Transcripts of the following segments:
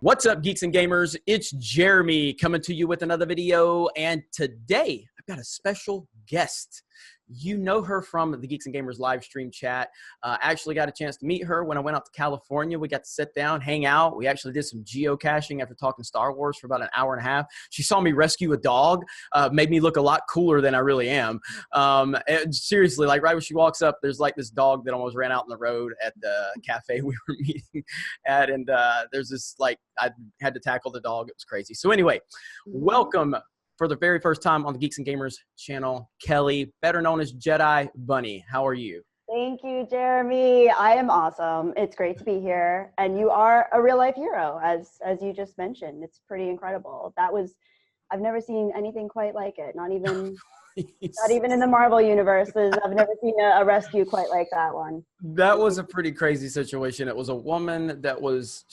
What's up, geeks and gamers? It's Jeremy coming to you with another video, and today I've got a special guest. You know her from the Geeks and Gamers live stream chat. Actually got a chance to meet her when I went out to California. We got to sit down, hang out. We actually did some geocaching after talking Star Wars for about an hour and a half. She saw me rescue a dog, made me look a lot cooler than I really am. And seriously, like right when she walks up, there's like this dog that almost ran out in the road at the cafe we were meeting at. And there's this, like, I had to tackle the dog. It was crazy. So anyway, welcome for the very first time on the Geeks and Gamers channel, Kelly, better known as Jedi Bunny. How are you? Thank you, Jeremy. I am awesome. It's great to be here. And you are a real life hero, as you just mentioned. It's pretty incredible. I've never seen anything quite like it. Not even in the Marvel universes. I've never seen a rescue quite like that one. That was a pretty crazy situation. It was a woman that was,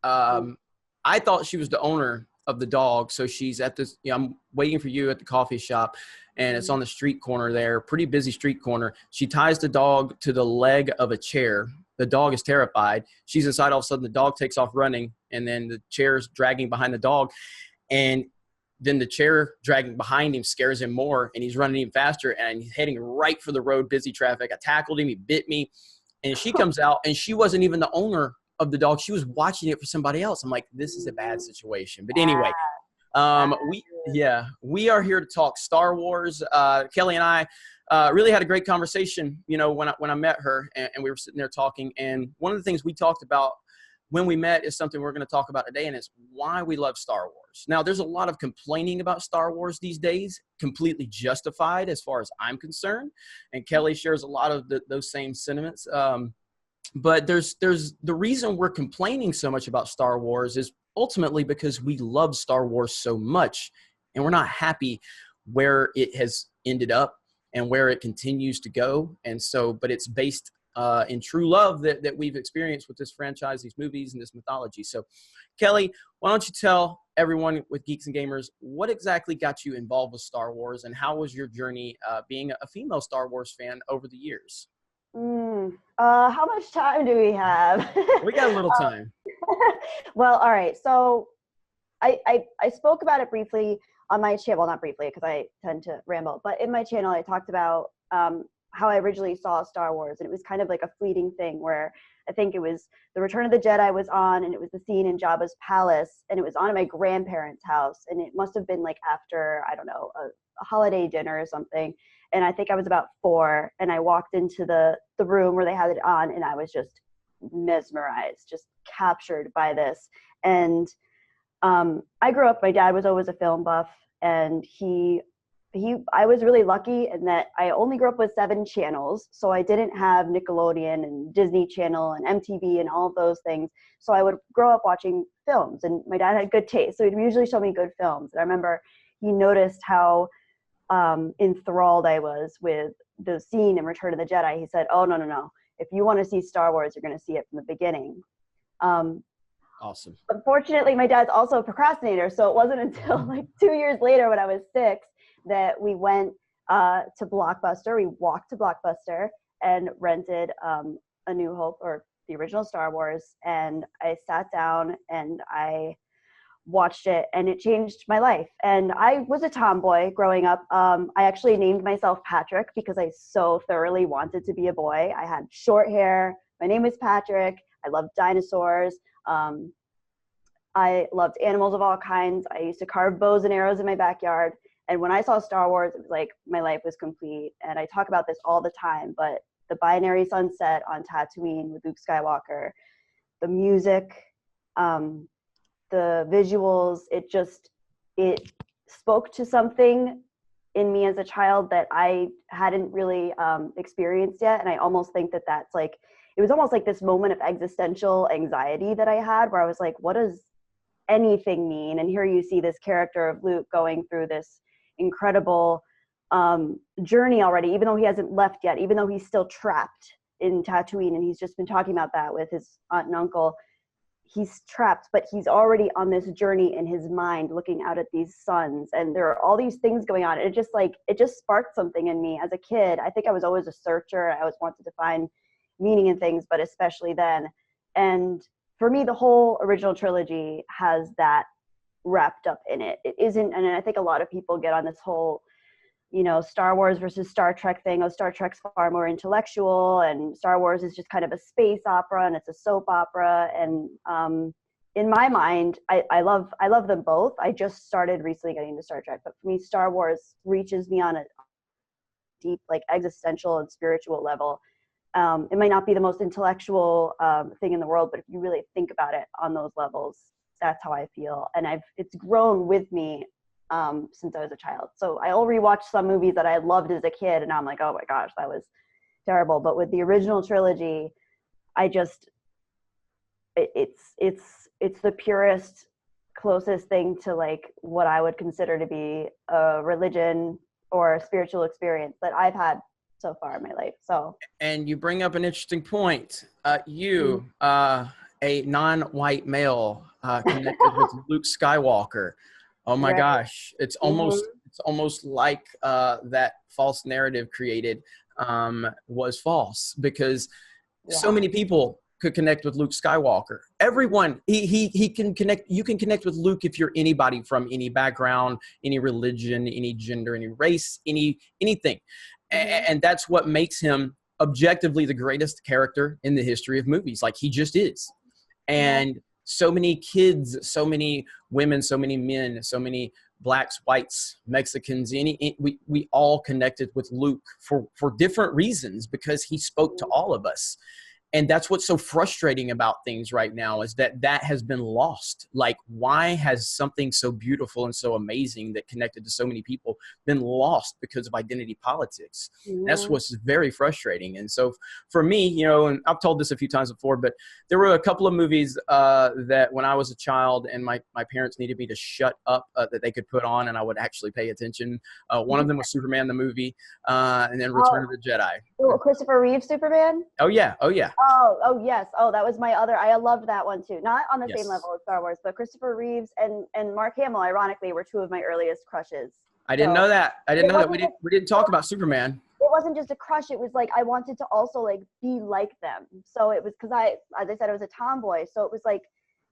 I thought she was the owner of the dog. So she's at this, I'm waiting for you at the coffee shop, and it's on the street corner there, pretty busy street corner. She ties the dog to the leg of a chair. The dog is terrified. She's inside. All of a sudden the dog takes off running, and then the chair's dragging behind the dog. And then the chair dragging behind him scares him more, and he's running even faster, and he's heading right for the road, busy traffic. I tackled him. He bit me, and she comes out, and she wasn't even the owner of the dog. She was watching it for somebody else. I'm like, this is a bad situation. But anyway, we are here to talk Star Wars. Kelly and I really had a great conversation, you know, when I met her, and we were sitting there talking. And one of the things we talked about when we met is something we're going to talk about today, and it's why we love Star Wars. Now, there's a lot of complaining about Star Wars these days, completely justified as far as I'm concerned. And Kelly shares a lot of those same sentiments. But there's the reason we're complaining so much about Star Wars is ultimately because we love Star Wars so much, and we're not happy where it has ended up and where it continues to go. And so, but it's based in true love that we've experienced with this franchise, these movies, and this mythology. So, Kelly, why don't you tell everyone with Geeks and Gamers what exactly got you involved with Star Wars, and how was your journey being a female Star Wars fan over the years? How much time do we have? We got a little time. Well, all right. So I spoke about it briefly on my channel. Well, not briefly, because I tend to ramble, but in my channel, I talked about how I originally saw Star Wars, and it was kind of like a fleeting thing where I think it was The Return of the Jedi was on, and it was the scene in Jabba's palace, and it was on at my grandparents' house, and it must have been like after, I don't know, a holiday dinner or something. And I think I was about 4, and I walked into the room where they had it on, and I was just mesmerized, just captured by this. And I grew up, my dad was always a film buff, and I was really lucky in that I only grew up with 7 channels, so I didn't have Nickelodeon and Disney Channel and MTV and all of those things. So I would grow up watching films, and my dad had good taste, so he'd usually show me good films. And I remember he noticed how enthralled I was with the scene in Return of the Jedi. He said, "Oh, no. If you want to see Star Wars, you're going to see it from the beginning." Awesome. Unfortunately, my dad's also a procrastinator, so it wasn't until like 2 years later when I was 6 that we went to Blockbuster. We walked to Blockbuster and rented A New Hope, or the original Star Wars, and I sat down and I watched it, and it changed my life. And I was a tomboy growing up. I actually named myself Patrick because I so thoroughly wanted to be a boy. I had short hair. My name was Patrick. I loved dinosaurs. I loved animals of all kinds. I used to carve bows and arrows in my backyard. And when I saw Star Wars, it was like my life was complete. And I talk about this all the time, but the binary sunset on Tatooine with Luke Skywalker, the music, the visuals, it spoke to something in me as a child that I hadn't really experienced yet. And I almost think that that's like, it was almost like this moment of existential anxiety that I had, where I was like, what does anything mean? And here you see this character of Luke going through this incredible journey already, even though he hasn't left yet, even though he's still trapped in Tatooine. And he's just been talking about that with his aunt and uncle. He's trapped, but he's already on this journey in his mind, looking out at these suns, and there are all these things going on. It just sparked something in me as a kid. I think I was always a searcher. I always wanted to find meaning in things, but especially then. And for me, the whole original trilogy has that wrapped up in it. It isn't, and I think a lot of people get on this whole, Star Wars versus Star Trek thing. Oh, Star Trek's far more intellectual, and Star Wars is just kind of a space opera, and it's a soap opera. And in my mind, I love them both. I just started recently getting into Star Trek, but for me, Star Wars reaches me on a deep, like, existential and spiritual level. It might not be the most intellectual thing in the world, but if you really think about it on those levels, that's how I feel. And it's grown with me since I was a child. So I'll rewatch some movies that I loved as a kid, and I'm like, oh my gosh, that was terrible. But with the original trilogy, it's the purest, closest thing to, like, what I would consider to be a religion or a spiritual experience that I've had so far in my life. So, and you bring up an interesting point. A non-white male connected with Luke Skywalker. Oh my gosh, it's almost like that false narrative created was false, because so many people could connect with Luke Skywalker. Everyone, he can connect. You can connect with Luke if you're anybody from any background, any religion, any gender, any race, anything. And that's what makes him objectively the greatest character in the history of movies. Like, he just is. And so many kids, so many women, so many men, so many blacks, whites, Mexicans, we all connected with Luke for different reasons, because he spoke to all of us. And that's what's so frustrating about things right now, is that has been lost. Like, why has something so beautiful and so amazing that connected to so many people been lost because of identity politics? That's what's very frustrating. And so for me, and I've told this a few times before, but there were a couple of movies that when I was a child and my parents needed me to shut up, that they could put on and I would actually pay attention. One of them was Superman the movie, and then Return of the Jedi. Christopher Reeve Superman? Oh, yeah. Oh, yes. Oh, that was my other. I loved that one too. Not on the same level as Star Wars, but Christopher Reeves and Mark Hamill, ironically, were two of my earliest crushes. I didn't know that. We didn't talk about Superman. It wasn't just a crush. It was like I wanted to also, like, be like them. So it was because as I said, I was a tomboy. So it was like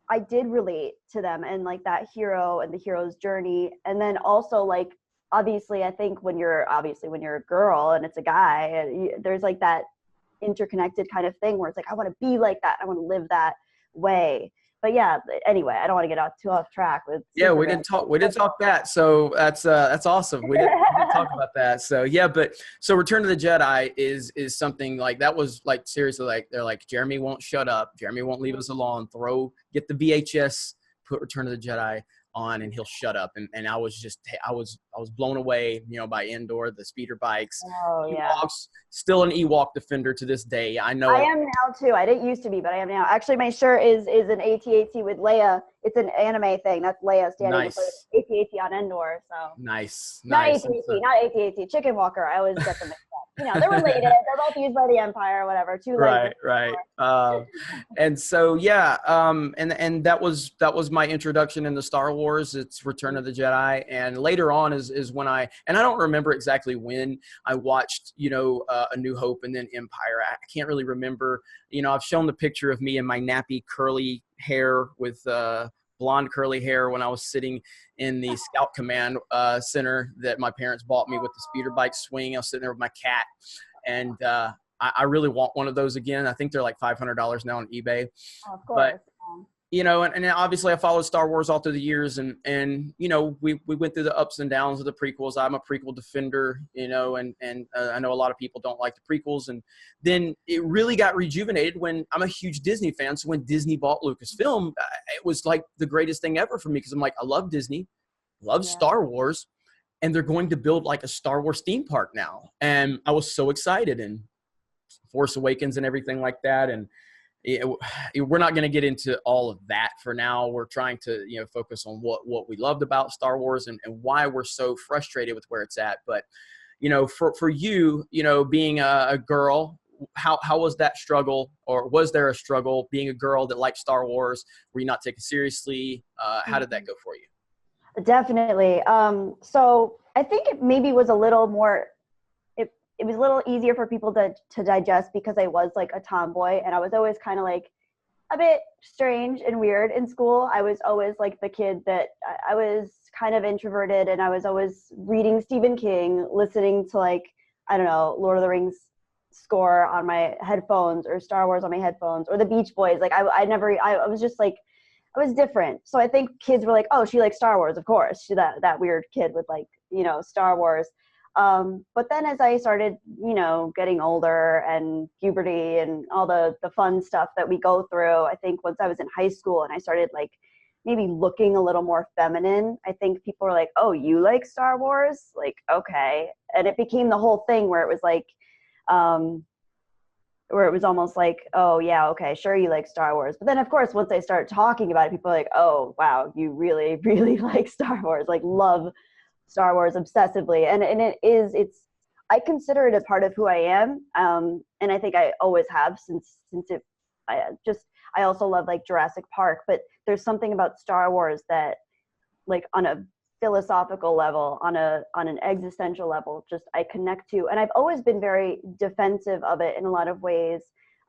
I did relate to them and, like, that hero and the hero's journey. And then also, like, obviously, I think when you're a girl and it's a guy, there's like that interconnected kind of thing where it's like, I want to be like that. I want to live that way. But yeah, anyway, I don't want to get too off track with Superman. We didn't talk that. So that's awesome. We didn't talk about that. So yeah, so Return of the Jedi is something like that was like, seriously, like, they're like, Jeremy won't shut up. Jeremy won't leave us alone. Get the VHS, put Return of the Jedi on, and he'll shut up. And I was blown away, by Endor, the speeder bikes. Ewoks, still an Ewok defender to this day. I know. I am now too. I didn't used to be, but I am now. Actually, my shirt is an AT-AT with Leia. It's an anime thing. That's Leia standing for AT-AT on Endor. So nice. Not AT-AT, Chicken Walker. I always get them mixed up. They're related. They're both used by the Empire, whatever. Right. And so and that was my introduction into Star Wars. It's Return of the Jedi, and later on is when I don't remember exactly when I watched A New Hope and then Empire. I can't really remember. I've shown the picture of me in my nappy curly hair with blonde curly hair when I was sitting in the Scout Command Center that my parents bought me with the speeder bike swing. I was sitting there with my cat, and I really want one of those again. I think they're like $500 now on eBay. Oh, of course. But and obviously I followed Star Wars all through the years, and we went through the ups and downs of the prequels. I'm a prequel defender, and I know a lot of people don't like the prequels, and then it really got rejuvenated when I'm a huge Disney fan. So when Disney bought Lucasfilm, it was like the greatest thing ever for me, because I'm like, I love Disney, love Star Wars, and they're going to build like a Star Wars theme park now, and I was so excited, and Force Awakens and everything like that, and we're not going to get into all of that for now. We're trying to, focus on what we loved about Star Wars and why we're so frustrated with where it's at. But, for you, being a girl, how was that struggle, or was there a struggle being a girl that liked Star Wars? Were you not taken seriously? How did that go for you? Definitely. So I think it maybe was a little more, it was a little easier for people to digest, because I was like a tomboy, and I was always kind of like, a bit strange and weird in school. I was always like the kid that I was kind of introverted, and I was always reading Stephen King, listening to like, I don't know, Lord of the Rings score on my headphones or Star Wars on my headphones or the Beach Boys. Like I was just like, I was different. So I think kids were like, oh, she likes Star Wars. Of course. She, that weird kid with like, you know, Star Wars. But then as I started, you know, getting older and puberty and all the fun stuff that we go through, I think once I was in high school and I started like maybe looking a little more feminine, I think people were like, oh, you like Star Wars? Like, okay. And it became the whole thing where it was like, where it was almost like, oh yeah, okay, sure, you like Star Wars. But then of course, once I start talking about it, people are like, oh wow, you really, really like Star Wars, like love Star Wars obsessively. And I consider it a part of who I am. And I think I always have since I also love like Jurassic Park, but there's something about Star Wars that like on a philosophical level, on an existential level, just I connect to. And I've always been very defensive of it in a lot of ways.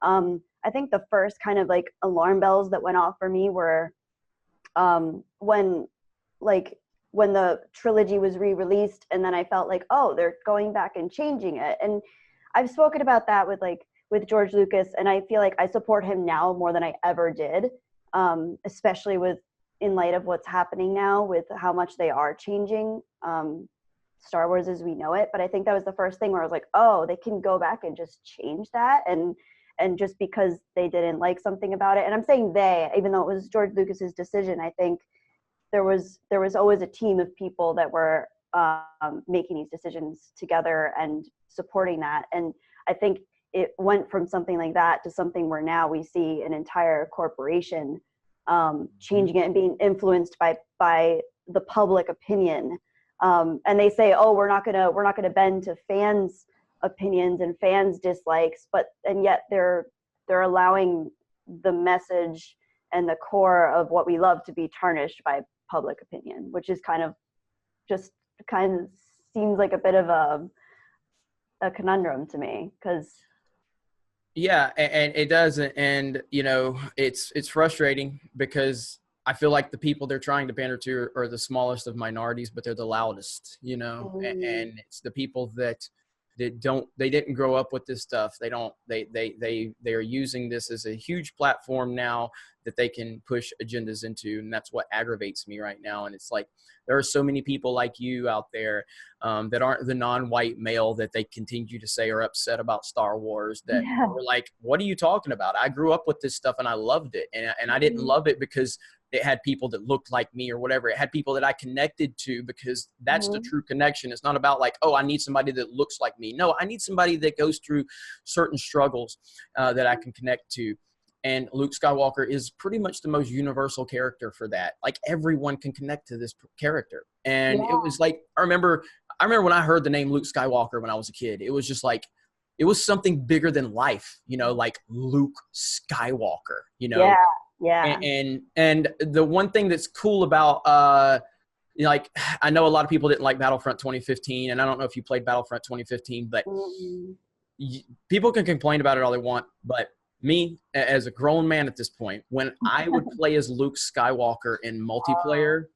I think the first kind of like alarm bells that went off for me were when the trilogy was re-released, and then I felt like, oh, they're going back and changing it. And I've spoken about that with George Lucas, and I feel like I support him now more than I ever did, especially in light of what's happening now with how much they are changing Star Wars as we know it. But I think that was the first thing where I was like, oh, they can go back and just change that, and just because they didn't like something about it. And I'm saying they, even though it was George Lucas's decision, I think there was always a team of people that were making these decisions together and supporting that. And I think it went from something like that to something where now we see an entire corporation changing it and being influenced by the public opinion. And they say, oh, we're not gonna bend to fans' opinions and fans' dislikes, and yet they're allowing the message and the core of what we love to be tarnished by public opinion, which is kind of seems like a bit of a conundrum to me, because yeah, and it does. And you know, it's frustrating because I feel like the people they're trying to pander to are the smallest of minorities, but they're the loudest, you know. And it's the people that didn't grow up with this stuff. They are using this as a huge platform now that they can push agendas into, and that's what aggravates me right now. And it's like there are so many people like you out there that aren't the non-white male that they continue to say are upset about Star Wars, that are like, what are you talking about? I grew up with this stuff and I loved it, and I didn't love it because it had people that looked like me or whatever. It had people that I connected to, because that's the true connection. It's not about like, oh, I need somebody that looks like me. No, I need somebody that goes through certain struggles that I can connect to. And Luke Skywalker is pretty much the most universal character for that. Like everyone can connect to this character. And it was like, I remember when I heard the name Luke Skywalker when I was a kid, it was just like, it was something bigger than life, you know, like Luke Skywalker, you know? Yeah. Yeah. And the one thing that's cool about, like, I know a lot of people didn't like Battlefront 2015, and I don't know if you played Battlefront 2015, but people can complain about it all they want. But me, as a grown man at this point, when I would play as Luke Skywalker in multiplayer,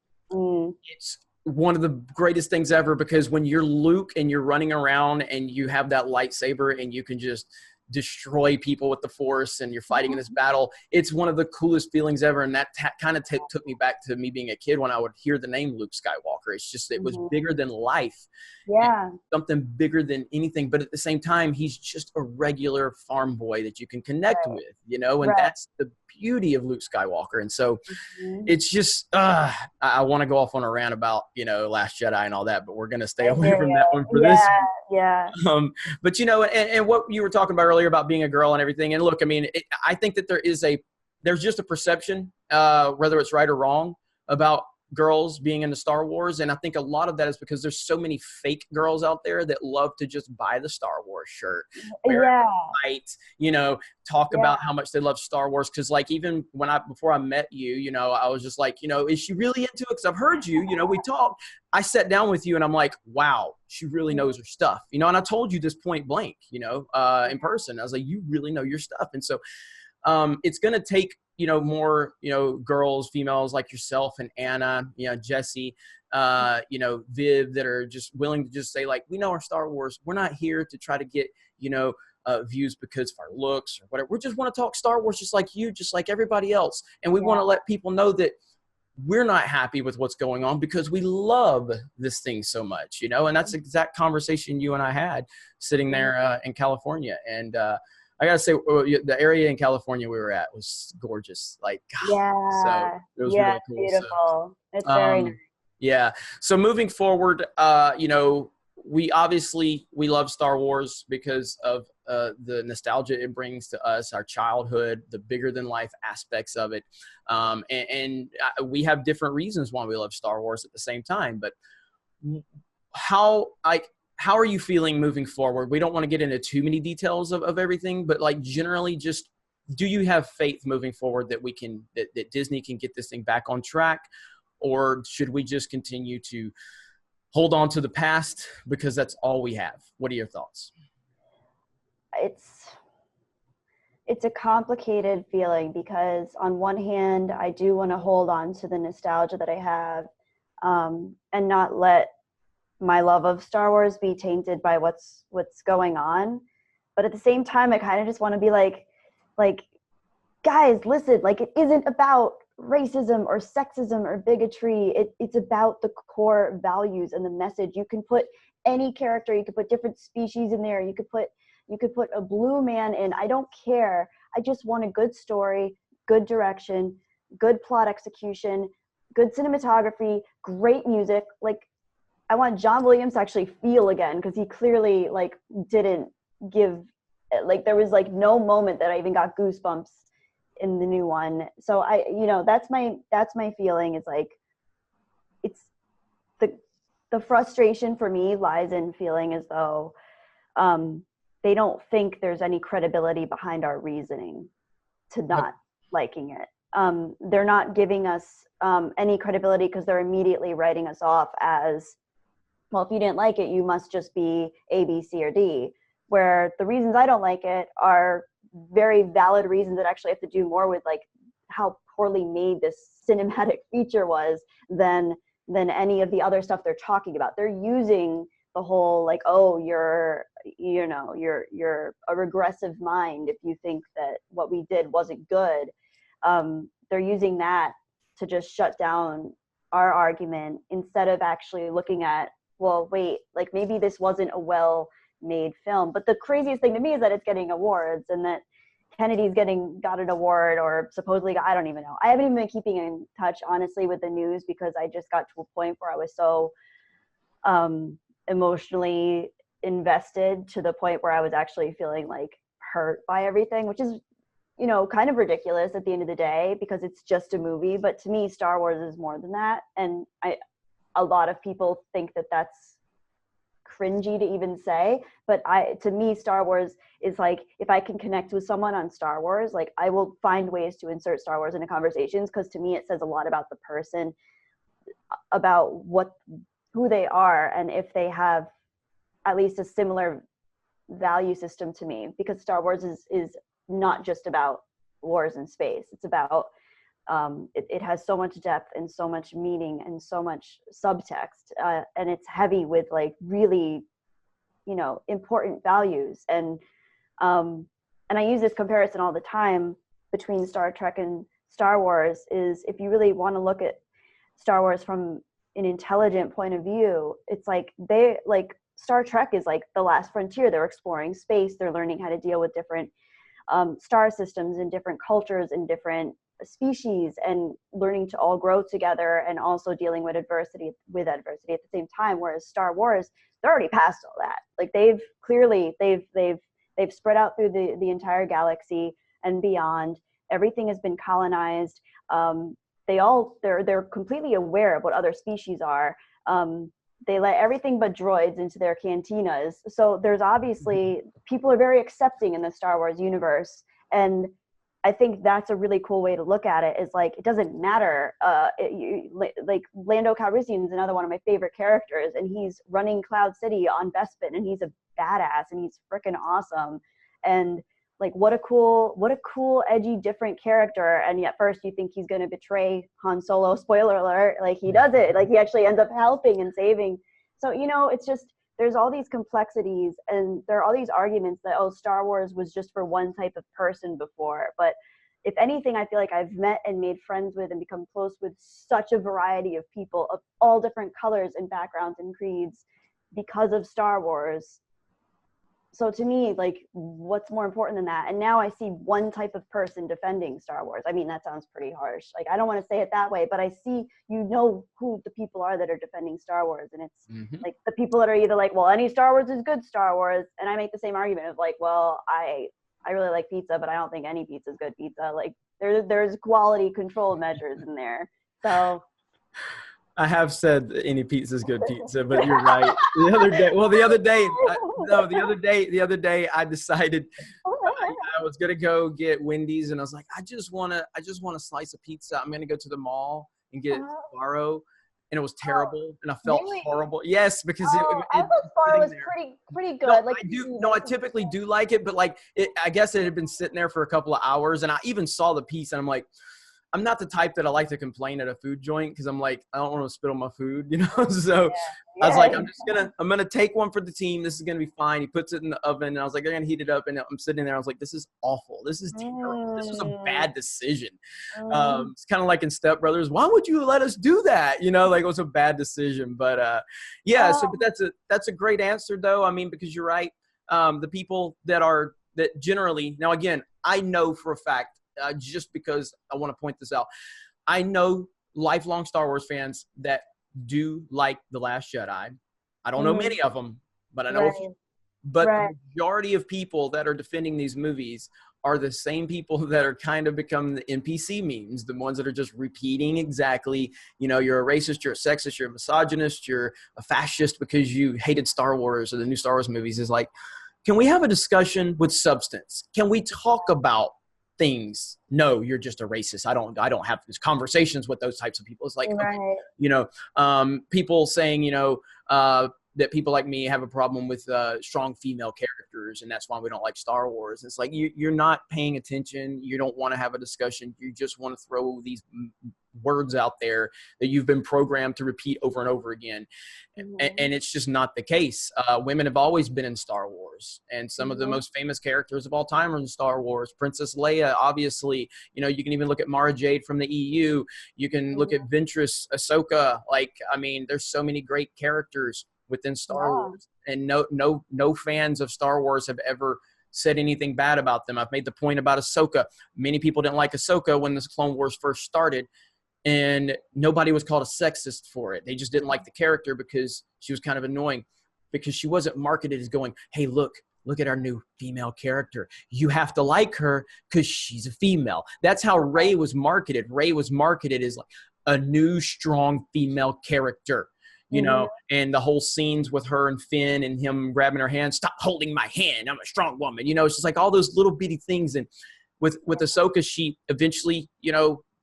it's one of the greatest things ever, because when you're Luke and you're running around and you have that lightsaber and you can just destroy people with the Force and you're fighting in this battle, it's one of the coolest feelings ever. And that kind of took me back to me being a kid when I would hear the name Luke Skywalker. It's just, it was bigger than life. Yeah. Something bigger than anything. But at the same time, he's just a regular farm boy that you can connect with, you know, and that's the beauty of Luke Skywalker. And so it's just, I want to go off on a rant about, you know, Last Jedi and all that, but we're going to stay away from that one for this one. Yeah. But, you know, and what you were talking about earlier about being a girl and everything. And look, I mean, I think that there's just a perception, whether it's right or wrong, about girls being into Star Wars. And I think a lot of that is because there's so many fake girls out there that love to just buy the Star Wars shirt, wear white, you know, talk about how much they love Star Wars. Cause like, even before I met you, you know, I was just like, you know, is she really into it? Cause I've heard you, you know, we talked, I sat down with you and I'm like, wow, she really knows her stuff, you know? And I told you this point blank, you know, in person. I was like, you really know your stuff. And so It's going to take, more, girls, females like yourself and Anna, Jesse, Viv, that are just willing to just say, like, we know our Star Wars. We're not here to try to get, views because of our looks or whatever. We just want to talk Star Wars just like you, just like everybody else. And we want to let people know that we're not happy with what's going on because we love this thing so much, and that's the exact conversation you and I had sitting there in California. And I got to say, the area in California we were at was gorgeous. Like, God, so it was really cool. Beautiful. So, it's very nice. Yeah. So moving forward, we love Star Wars because of the nostalgia it brings to us, our childhood, the bigger than life aspects of it. And we have different reasons why we love Star Wars at the same time. But how are you feeling moving forward? We don't want to get into too many details of everything, but like generally just, do you have faith moving forward that that Disney can get this thing back on track? Or should we just continue to hold on to the past because that's all we have? What are your thoughts? It's a complicated feeling because on one hand, I do want to hold on to the nostalgia that I have, and not let my love of Star Wars be tainted by what's going on. But at the same time, I kind of just want to be like, guys, listen, like, it isn't about racism or sexism or bigotry. It's about the core values and the message. You can put any character, you could put different species in there, you could put a blue man in. I don't care. I just want a good story, good direction, good plot execution, good cinematography, great music. Like, I want John Williams to actually feel again, because he clearly didn't give, there was no moment that I even got goosebumps in the new one. So that's my feeling, is it's the frustration for me lies in feeling as though they don't think there's any credibility behind our reasoning to not liking it. They're not giving us any credibility because they're immediately writing us off as, well, if you didn't like it, you must just be A, B, C, or D. Where the reasons I don't like it are very valid reasons that actually have to do more with how poorly made this cinematic feature was than any of the other stuff they're talking about. They're using the whole you're a regressive mind if you think that what we did wasn't good. They're using that to just shut down our argument instead of actually looking at, well, wait, maybe this wasn't a well-made film. But the craziest thing to me is that it's getting awards, and that Kennedy's got an award, or supposedly, I don't even know. I haven't even been keeping in touch, honestly, with the news, because I just got to a point where I was so emotionally invested, to the point where I was actually feeling hurt by everything, which is, kind of ridiculous at the end of the day, because it's just a movie. But to me, Star Wars is more than that. And a lot of people think that that's cringy to even say, but to me, Star Wars is if I can connect with someone on Star Wars, I will find ways to insert Star Wars into conversations, because to me it says a lot about the person, about who they are, and if they have at least a similar value system to me. Because Star Wars is not just about wars in space. It's about it has so much depth and so much meaning and so much subtext, and it's heavy with really important values. And I use this comparison all the time between Star Trek and Star Wars, is if you really want to look at Star Wars from an intelligent point of view, it's Star Trek is the last frontier. They're exploring space, they're learning how to deal with different star systems and different cultures and different species, and learning to all grow together, and also dealing with adversity at the same time. Whereas Star Wars, they're already past all that. They've spread out through the entire galaxy and beyond. Everything has been colonized. They're completely aware of what other species are. They let everything but droids into their cantinas. So there's obviously, people are very accepting in the Star Wars universe. And I think that's a really cool way to look at it, is it doesn't matter. Lando Calrissian is another one of my favorite characters, and he's running Cloud City on Bespin, and he's a badass, and he's freaking awesome. And like what a cool edgy different character, and yet first you think he's going to betray Han Solo, spoiler alert, like he does it, like he actually ends up helping and saving. So it's just, there's all these complexities, and there are all these arguments that, oh, Star Wars was just for one type of person before. But if anything, I feel like I've met and made friends with and become close with such a variety of people of all different colors and backgrounds and creeds because of Star Wars. So to me, like, what's more important than that? And now I see one type of person defending Star Wars. I mean, that sounds pretty harsh. Like, I don't want to say it that way, but I see, who the people are that are defending Star Wars. And it's like the people that are either like, well, any Star Wars is good Star Wars. And I make the same argument of like, well, I really like pizza, but I don't think any pizza is good pizza. Like there's quality control measures in there. So I have said any pizza is good pizza, but you're right. The other day, I decided I was gonna go get Wendy's, and I was like, I just want a slice of pizza. I'm gonna go to the mall and get Sbarro, and it was terrible, and I felt horrible. Yes, because I thought Sbarro was pretty good. I typically do like it, but like I guess it had been sitting there for a couple of hours, and I even saw the piece, and I'm like, I'm not the type that I like to complain at a food joint because I'm like, I don't want to spit on my food, So I was like, I'm gonna take one for the team. This is gonna be fine. He puts it in the oven, and I was like, they're gonna heat it up, and I'm sitting there. I was like, this is awful. This is terrible. This was a bad decision. It's kind of like in Step Brothers. Why would you let us do that? Like it was a bad decision. But but that's a great answer though. I mean, because you're right. The people that generally, now again, I know for a fact. Just because I want to point this out. I know lifelong Star Wars fans that do like The Last Jedi. I don't know many of them, but I know a few. But the majority of people that are defending these movies are the same people that are kind of become the NPC memes, the ones that are just repeating exactly, you're a racist, you're a sexist, you're a misogynist, you're a fascist because you hated Star Wars or the new Star Wars movies. Is like, can we have a discussion with substance? Can we talk about things? No, you're just a racist. I don't have these conversations with those types of people. It's like, okay, people saying, that people like me have a problem with strong female characters, and that's why we don't like Star Wars. It's like you're not paying attention. You don't want to have a discussion. You just want to throw these words out there that you've been programmed to repeat over and over again. And it's just not the case. Women have always been in Star Wars, and some of the most famous characters of all time are in Star Wars. Princess Leia, obviously, you can even look at Mara Jade from the EU. You can look at Ventress, Ahsoka. Like, I mean, there's so many great characters within Star Wars, and no fans of Star Wars have ever said anything bad about them. I've made the point about Ahsoka. Many people didn't like Ahsoka when this Clone Wars first started, and nobody was called a sexist for it. They just didn't like the character because she was kind of annoying, because she wasn't marketed as going, hey, look at our new female character. You have to like her because she's a female. That's how Rey was marketed. Rey was marketed as like a new, strong female character. And the whole scenes with her and Finn and him grabbing her hand, stop holding my hand, I'm a strong woman. It's just like all those little bitty things. And with Ahsoka, she eventually,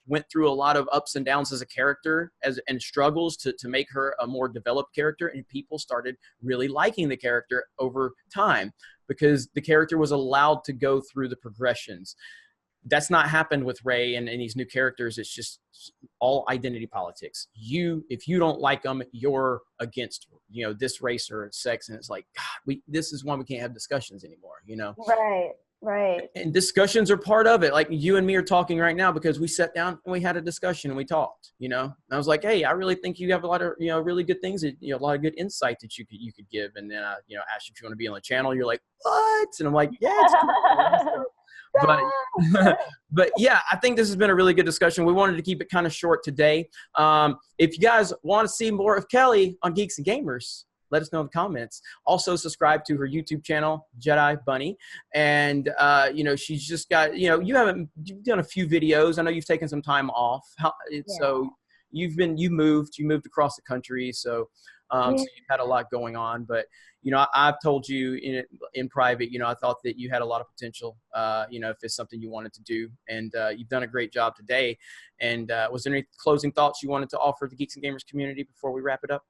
went through a lot of ups and downs as a character and struggles to make her a more developed character. And people started really liking the character over time because the character was allowed to go through the progressions. That's not happened with Rey and these new characters. It's just all identity politics. If you don't like them, you're against, this race or sex. And it's like, God, this is why we can't have discussions anymore, Right. And discussions are part of it. Like you and me are talking right now because we sat down and we had a discussion and we talked, And I was like, hey, I really think you have a lot of, really good things, that, a lot of good insight that you could give. And then, asked if you want to be on the channel. You're like, what? And I'm like, yeah, it's cool. But yeah, I think this has been a really good discussion. We wanted to keep it kind of short today. If you guys want to see more of Kelly on Geeks and Gamers, let us know in the comments. Also subscribe to her YouTube channel, Jedi Bunny. And, she's just got, you've done a few videos. I know you've taken some time off. So you moved across the country. So you've had a lot going on, but I've told you in private, I thought that you had a lot of potential, if it's something you wanted to do, and you've done a great job today. And was there any closing thoughts you wanted to offer the Geeks and Gamers community before we wrap it up?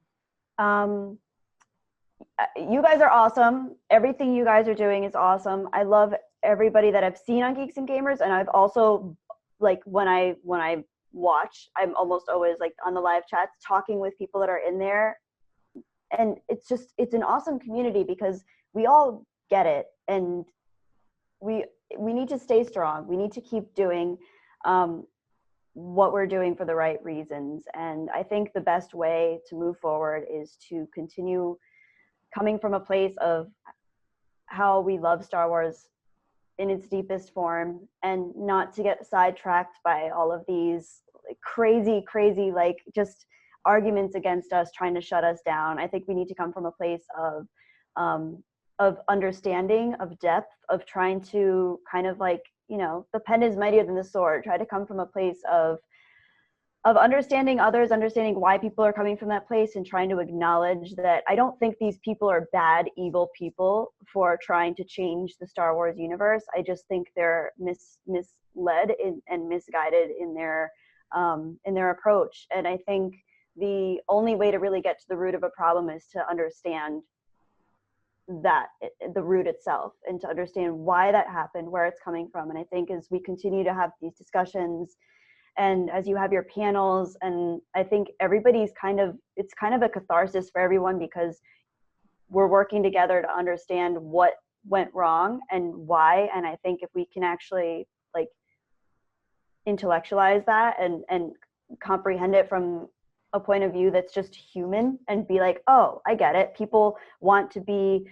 You guys are awesome. Everything you guys are doing is awesome. I love everybody that I've seen on Geeks and Gamers, and I've also, like, when I watch, I'm almost always like on the live chats talking with people that are in there, and it's an awesome community because we all get it, and we need to stay strong. We need to keep doing what we're doing for the right reasons, and I think the best way to move forward is to continue coming from a place of how we love Star Wars in its deepest form, and not to get sidetracked by all of these like crazy like just arguments against us, trying to shut us down. I think we need to come from a place of understanding, of depth, of trying to kind of like, you know, the pen is mightier than the sword. Try to come from a place of understanding others, understanding why people are coming from that place, and trying to acknowledge that I don't think these people are bad, evil people for trying to change the Star Wars universe. I just think they're misled and misguided in their approach. And I think the only way to really get to the root of a problem is to understand that the root itself, and to understand why that happened, where it's coming from. And I think as we continue to have these discussions, and as you have your panels, and I think everybody's it's kind of a catharsis for everyone, because we're working together to understand what went wrong and why. And I think if we can actually like intellectualize that and comprehend it from a point of view that's just human, and be like, oh, I get it. People want to be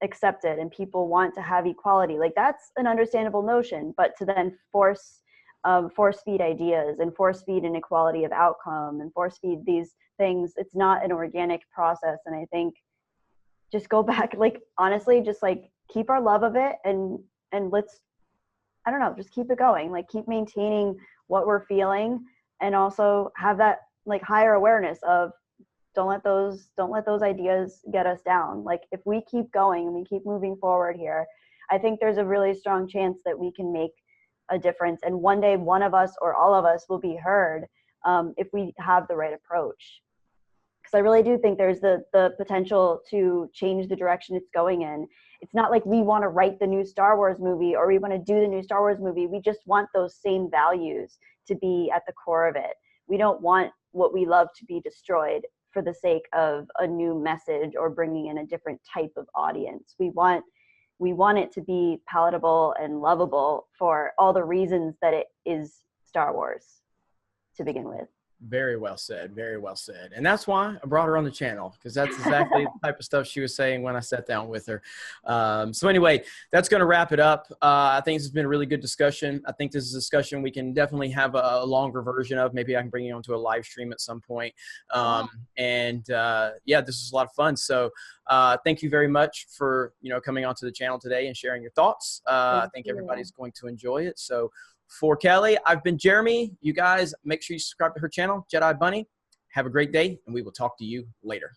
accepted, and people want to have equality. Like, that's an understandable notion, but to then force feed ideas and force feed inequality of outcome and force feed these things, it's not an organic process. And I think just go back, like, honestly, just like keep our love of it, and let's, I don't know, just keep it going, like keep maintaining what we're feeling, and also have that like higher awareness of don't let those ideas get us down. Like, if we keep going and we keep moving forward here, I think there's a really strong chance that we can make a difference, and one day one of us or all of us will be heard if we have the right approach. Because I really do think there's the potential to change the direction it's going in. It's not like we want to write the new Star Wars movie, or we want to do the new Star Wars movie. We just want those same values to be at the core of it. We don't want what we love to be destroyed for the sake of a new message or bringing in a different type of audience. We want it to be palatable and lovable for all the reasons that it is Star Wars to begin with. Very well said. Very well said. And that's why I brought her on the channel, because that's exactly the type of stuff she was saying when I sat down with her. So anyway, that's going to wrap it up. I think this has been a really good discussion. I think this is a discussion we can definitely have a longer version of. Maybe I can bring you onto a live stream at some point. Yeah, this is a lot of fun. So thank you very much for, coming onto the channel today and sharing your thoughts. I think everybody's going to enjoy it. So for Kelly, I've been Jeremy. You guys, make sure you subscribe to her channel, Jedi Bunny. Have a great day, and we will talk to you later.